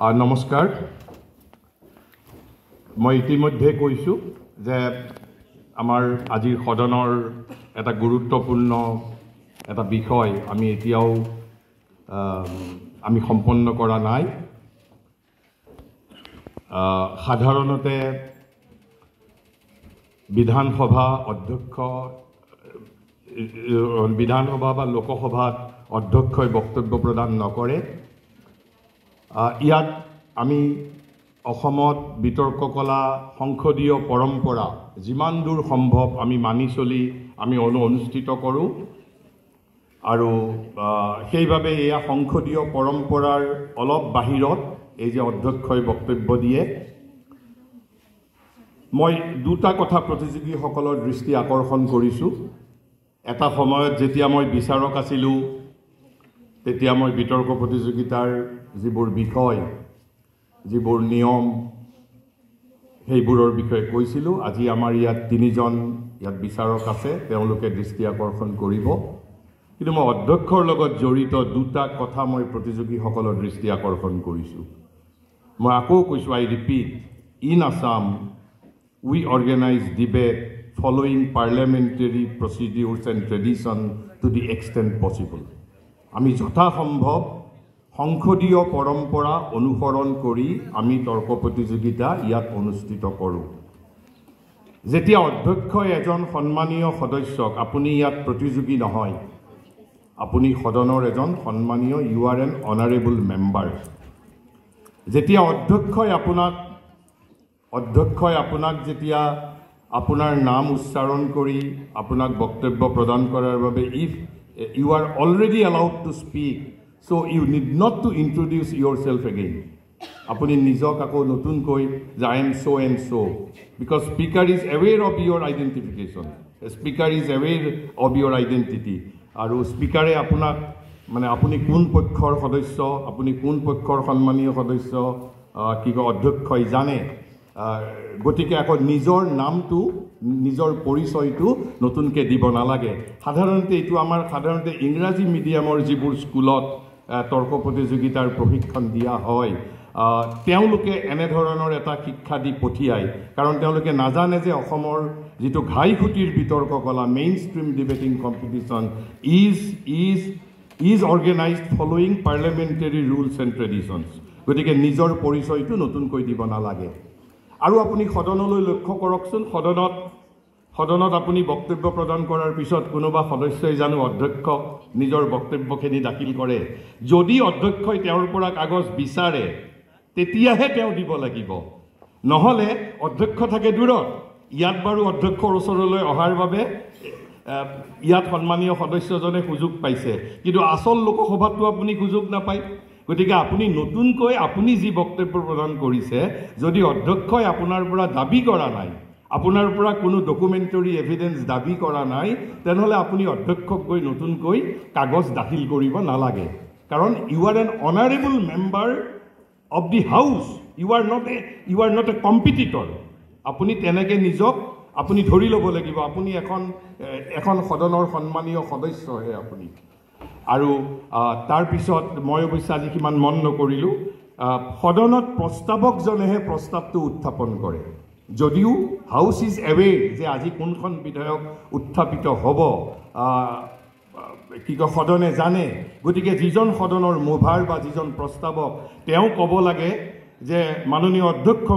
নমস্কাৰ মই ইতিমধ্যে কৈছোঁ যে আমাৰ আজিৰ সদনৰ এটা গুৰুত্বপূৰ্ণ এটা বিষয় আমি এতিয়াও আমি সম্পন্ন কৰা নাই। সাধাৰণতে বিধানসভা অধ্যক্ষ বিধানসভা বা লোকসভাত অধ্যক্ষই বক্তব্য প্ৰদান নকৰে। ইয়াত আমি অসমত বিতৰ্ক কলা সংসদীয় পৰম্পৰা যিমান দূৰ সম্ভৱ আমি মানি চলি আমি অনুষ্ঠিত কৰোঁ আৰু সেইভাবে এয়া সংসদীয় পৰম্পৰাৰ অলপ বাহিৰত এই যে অধ্যক্ষই বক্তব্য দিয়ে। মই দুটা কথা প্ৰতিযোগীসকলৰ দৃষ্টি আকৰ্ষণ কৰিছোঁ। এটা সময়ত যেতিয়া মই বিচাৰক আছিলোঁ তেতিয়া মই বিতৰ্ক প্ৰতিযোগিতাৰ যিবোৰ বিষয় যিবোৰ নিয়ম সেইবোৰৰ বিষয়ে কৈছিলোঁ। আজি আমাৰ ইয়াত তিনিজন ইয়াত বিচাৰক আছে, তেওঁলোকে দৃষ্টি আকৰ্ষণ কৰিব, কিন্তু মই অধ্যক্ষৰ লগত জড়িত দুটা কথা মই প্ৰতিযোগীসকলৰ দৃষ্টি আকৰ্ষণ কৰিছোঁ। মই আকৌ কৈছোঁ, I repeat, in Assam we organize debate following parliamentary procedures and tradition to the extent possible. আমি যথাসম্ভৱ সংসদীয় পৰম্পৰা অনুসৰণ কৰি আমি তৰ্ক প্ৰতিযোগিতা ইয়াত অনুষ্ঠিত কৰোঁ। যেতিয়া অধ্যক্ষই এজন সন্মানীয় সদস্যক, আপুনি ইয়াত প্ৰতিযোগী নহয়, আপুনি সদনৰ এজন সন্মানীয়, you are an honourable member. যেতিয়া অধ্যক্ষই আপোনাক যেতিয়া আপোনাৰ নাম উচ্চাৰণ কৰি আপোনাক বক্তব্য প্ৰদান কৰাৰ বাবে if you are already allowed to speak, so' you need not to introduce yourself again. আপুনি নিজক আকৌ নতুনকৈ যে I am so' and so', because speaker is aware of your identification, speaker is aware of your identity. আৰু স্পীকাৰে আপোনাক মানে আপুনি কোন পক্ষৰ সদস্য, আপুনি কোন পক্ষৰ সন্মানীয় সদস্য কি কয় অধ্যক্ষই জানে। গতিকে আকৌ নিজৰ নামটো নিজৰ পৰিচয়টো নতুনকৈ দিব নালাগে। সাধাৰণতে এইটো আমাৰ ইংৰাজী মিডিয়ামৰ যিবোৰ স্কুলত তৰ্ক প্ৰতিযোগিতাৰ প্ৰশিক্ষণ দিয়া হয়, তেওঁলোকে এনেধৰণৰ এটা শিক্ষা দি পঠিয়ায়, কাৰণ তেওঁলোকে নাজানে যে অসমৰ যিটো ঘাইখুটিৰ বিতৰ্ক কলা mainstream debating competition is organized following parliamentary rules and traditions. গতিকে নিজৰ পৰিচয়টো নতুনকৈ দিব নালাগে। আৰু আপুনি সদনলৈ লক্ষ্য কৰকচোন, সদনত আপুনি বক্তব্য প্ৰদান কৰাৰ পিছত কোনোবা সদস্যই জানো অধ্যক্ষক নিজৰ বক্তব্যখিনি দাখিল কৰে? যদি অধ্যক্ষই তেওঁৰ পৰা কাগজ বিচাৰে তেতিয়াহে তেওঁ দিব লাগিব, নহ'লে অধ্যক্ষ থাকে দূৰত। ইয়াত বাৰু অধ্যক্ষৰ ওচৰলৈ অহাৰ বাবে ইয়াত সন্মানীয় সদস্যজনে সুযোগ পাইছে, কিন্তু আচল লোকসভাতো আপুনি সুযোগ নাপায়। গতিকে আপুনি নতুনকৈ আপুনি যি বক্তব্য প্ৰদান কৰিছে, যদি অধ্যক্ষই আপোনাৰ পৰা দাবী কৰা নাই, আপোনাৰ পৰা কোনো ডকুমেণ্টৰী এভিডেঞ্চ দাবী কৰা নাই, তেনেহ'লে আপুনি অধ্যক্ষক গৈ নতুনকৈ কাগজ দাখিল কৰিব নালাগে। কাৰণ you are an honourable member of the house, you are not a competitor. আপুনি তেনেকৈ নিজক আপুনি ধৰি ল'ব লাগিব, আপুনি এখন সদনৰ সন্মানীয় সদস্যহে আপুনি। আৰু তাৰপিছত মই অৱশ্যে আজি সিমান মন নকৰিলোঁ, সদনত প্ৰস্তাৱকজনেহে প্ৰস্তাৱটো উত্থাপন কৰে। যদিও হাউচ ইজ এৱে যে আজি কোনখন বিধেয়ক উত্থাপিত হ'ব কি কয় সদনে জানে। গতিকে যিজন সদনৰ মুভাৰ বা যিজন প্ৰস্তাৱক, তেওঁ ক'ব লাগে যে মাননীয় অধ্যক্ষ